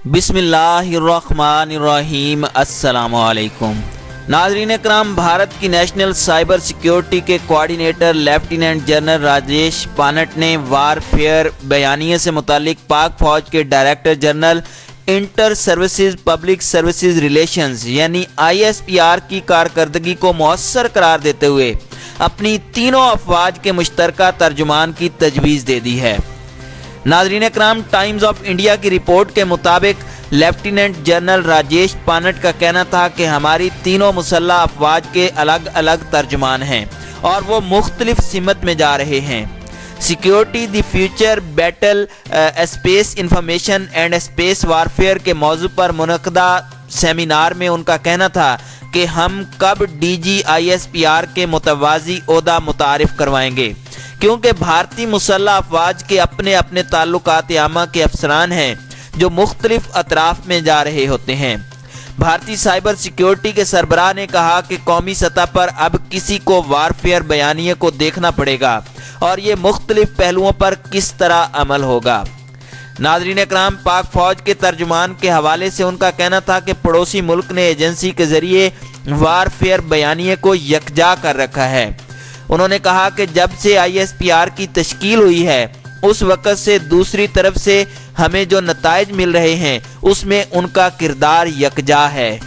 बिस्मिल्लाहिर्रहमानिर्रहीम। अस्सलाम वालेकुम नाज़रीन कराम, भारत की नेशनल साइबर सिक्योरिटी के coordinator lieutenant general Rajesh Panat ने वारफेयर बयानिए से मुतालिक पाक फौज के director general inter services public services relations यानी ISPR की कारकर्दगी को मौसर करार देते हुए अपनी तीनों अफवाज के मुश्तरका तर्जुमान की तजवीज़ दे दी है। नाज़रीन कराम, टाइम्स ऑफ इंडिया की रिपोर्ट के मुताबिक लेफ्टिनेंट जनरल राजेश पानट का कहना था कि हमारी तीनों मुसल्लह अफवाज के अलग अलग तर्जुमान हैं और वो मुख्तलिफ सिमत में जा रहे हैं। Security the future battle space information and space warfare के मौजू पर मुनक़दा सेमिनार में उनका कहना था कि हम कब DG ISPR के मुतवाज़ी ओहदा मुतारिफ करवाएंगे, क्योंकि भारतीय मुसल्लह अफवाज के अपने अपने ताल्लुकात आमा के अफसरान हैं जो मुख्तलिफ अतराफ में जा रहे होते हैं। भारतीय साइबर सिक्योरिटी के सरबराह ने कहा कि कौमी सतह पर अब किसी को वारफेयर बयानिए को देखना पड़ेगा और ये मुख्तलिफ पहलुओं पर किस तरह अमल होगा। नाज़रीन कराम, पाक फौज के तर्जुमान के हवाले से उनका कहना था कि पड़ोसी मुल्क ने एजेंसी के जरिए वारफेयर बयानिए को यकजा कर रखा है। उन्होंने कहा कि जब से ISPR की तश्कील हुई है उस वक़्त से दूसरी तरफ से हमें जो नताइज मिल रहे हैं उसमें उनका किरदार यकजा है।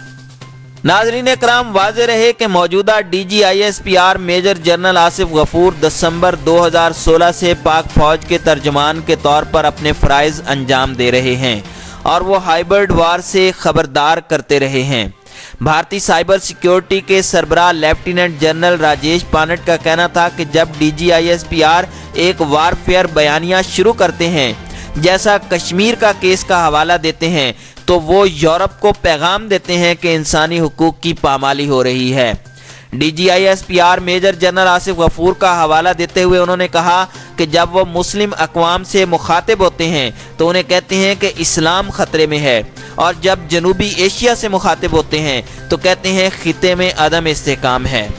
नाज़रीन कराम, वाज़ेह रहे कि मौजूदा DG ISPR major general Asif Ghafoor दिसंबर 2016 से पाक फौज के तर्जुमान के तौर पर अपने फ़राइज़ अंजाम दे रहे हैं और वो हाइब्रिड वार से खबरदार करते रहे हैं। भारतीय साइबर सिक्योरिटी के सरबराह लेफ्टिनेंट जनरल राजेश पानट का कहना था कि जब DG ISPR एक वारफेयर बयानिया शुरू करते हैं, जैसा कश्मीर का केस का हवाला देते हैं, तो वो यूरोप को पैगाम देते हैं कि इंसानी हुकूक की पामाली हो रही है। DG ISPR major general Asif Ghafoor का हवाला देते हुए उन्होंने कहा कि जब वो मुस्लिम अक़वाम से मुखातिब होते हैं तो उन्हें कहते हैं कि इस्लाम ख़तरे में है, और जब जनूबी एशिया से मुखातिब होते हैं तो कहते हैं खिते में अदम इस्तेहकाम है।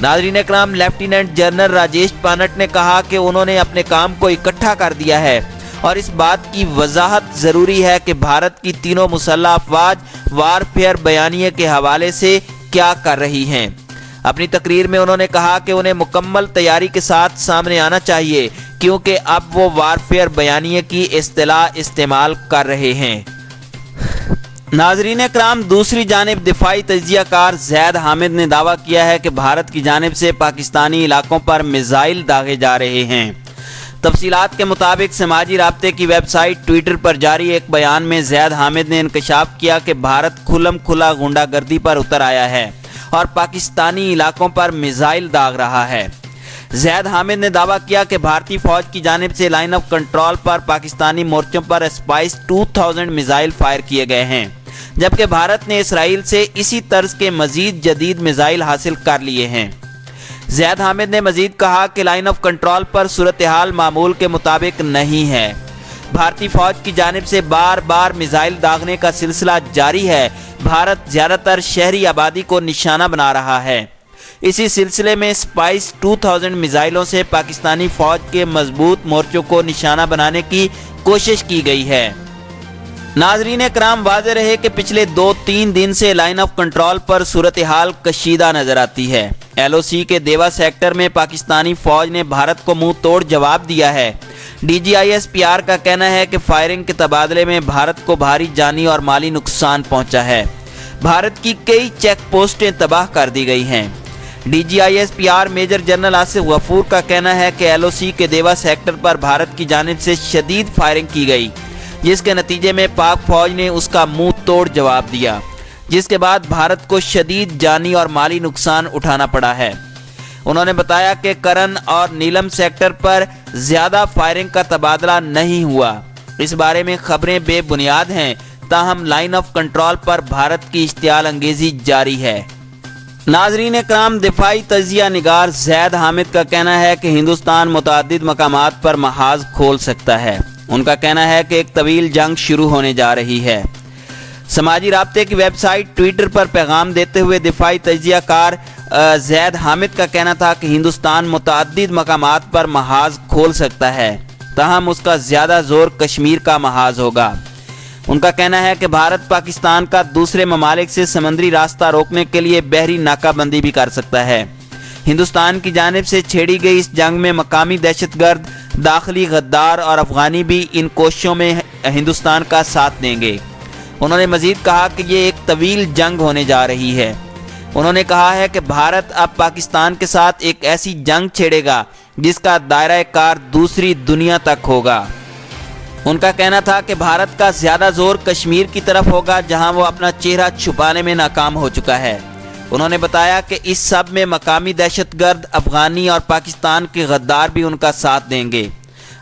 नाज़रीन कराम, लेफ्टिनेंट जनरल राजेश पानट ने कहा कि उन्होंने अपने काम को इकट्ठा कर दिया है और इस बात की वजाहत ज़रूरी है कि भारत की तीनों मुसल्लह अफवाज वारफेयर बयानिए के हवाले से क्या कर रही हैं। अपनी तकरीर में उन्होंने कहा कि उन्हें मुकम्मल तैयारी के साथ सामने आना चाहिए, क्योंकि अब वो वारफेयर बयानिए की इस्तिलाह इस्तेमाल कर रहे हैं। नाज़रीन कराम, दूसरी जानिब दिफाई तजियाकार ज़ैद हामिद ने दावा किया है कि भारत की जानिब से पाकिस्तानी इलाकों पर मिसाइल दागे जा रहे हैं। तफसीलात के मुताबिक समाजी राब्ते की वेबसाइट ट्विटर पर जारी एक बयान में ज़ैद हामिद ने इंकशाफ किया कि भारत खुल्लम खुला गुंडागर्दी पर उतर आया है और पाकिस्तानी इलाकों पर मिसाइल दाग रहा है। ज़ैद हामिद ने दावा किया कि भारतीय फौज की जानिब से लाइन ऑफ कंट्रोल पर पाकिस्तानी मोर्चों पर स्पाइस 2000 मिसाइल फायर किए गए हैं, जबकि भारत ने इसराइल से इसी तर्ज के मजीद जदीद मिसाइल हासिल कर लिए हैं। ज़ैद हामिद ने मजीद कहा कि लाइन ऑफ कंट्रोल पर सूरत हाल मामूल के मुताबिक नहीं है। भारतीय फौज की जानिब से बार बार मिसाइल दागने का सिलसिला जारी है। भारत ज़्यादातर शहरी आबादी को निशाना बना रहा है। इसी सिलसिले में स्पाइस 2000 मिसाइलों से पाकिस्तानी फौज के मजबूत मोर्चों को निशाना बनाने की कोशिश की गई है। नाज़रीन कराम, वाज़ेह रहे कि पिछले 2-3 दिन से लाइन ऑफ कंट्रोल पर सूरत हाल कशीदा नजर आती है। LOC के देवा सेक्टर में पाकिस्तानी फौज ने भारत को मुंह तोड़ जवाब दिया है। DG ISPR का कहना है कि फायरिंग के तबादले में भारत को भारी जानी और माली नुकसान पहुंचा है। भारत की कई चेक पोस्टें तबाह कर दी गई हैं। DG ISPR major general Asif Ghafoor का कहना है कि LOC के देवा सेक्टर पर भारत की जानिब से शदीद फायरिंग की गई, जिसके नतीजे में पाक फौज ने उसका मुंह तोड़ जवाब दिया, जिसके बाद भारत को शदीद जानी और माली नुकसान उठाना पड़ा है। उन्होंने बताया कि करन और नीलम सेक्टर पर ज़्यादा फायरिंग का तबादला नहीं हुआ। इस बारे में खबरें बेबुनियाद हैं, ताहम लाइन ऑफ कंट्रोल पर भारत की इश्तियाल अंगेजी जारी है। नाज़रीन कराम, दिफाई तजिया निगार ज़ैद हामिद का कहना है कि हिंदुस्तान मुतअद्दिद मकामात पर महाज खोल सकता है। उनका कहना है कि एक तवील जंग शुरू होने जा रही है। समाजी राब्ते की वेबसाइट ट्विटर पर पैगाम देते हुए दिफाई तजियाकार ज़ैद हामिद का कहना था कि हिंदुस्तान मुतअद्दिद मकामात पर महाज खोल सकता है, ताहम उसका ज़्यादा जोर कश्मीर का महाज होगा। ان کا کہنا ہے کہ بھارت پاکستان کا دوسرے ممالک سے سمندری راستہ روکنے کے لیے بحری ناکہ بندی بھی کر سکتا ہے۔ ہندوستان کی جانب سے چھیڑی گئی اس جنگ میں مقامی دہشت گرد، داخلی غدار اور افغانی بھی ان کوششوں میں ہندوستان کا ساتھ دیں گے۔ انہوں نے مزید کہا کہ یہ ایک طویل جنگ ہونے جا رہی ہے۔ انہوں نے کہا ہے کہ بھارت اب پاکستان کے ساتھ ایک ایسی جنگ چھیڑے گا جس کا دائرہ کار دوسری دنیا تک ہوگا۔ ان کا کہنا تھا کہ بھارت کا زیادہ زور کشمیر کی طرف ہوگا جہاں وہ اپنا چہرہ چھپانے میں ناکام ہو چکا ہے۔ انہوں نے بتایا کہ اس سب میں مقامی دہشت گرد، افغانی اور پاکستان کے غدار بھی ان کا ساتھ دیں گے۔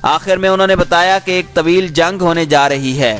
آخر میں انہوں نے بتایا کہ ایک طویل جنگ ہونے جا رہی ہے۔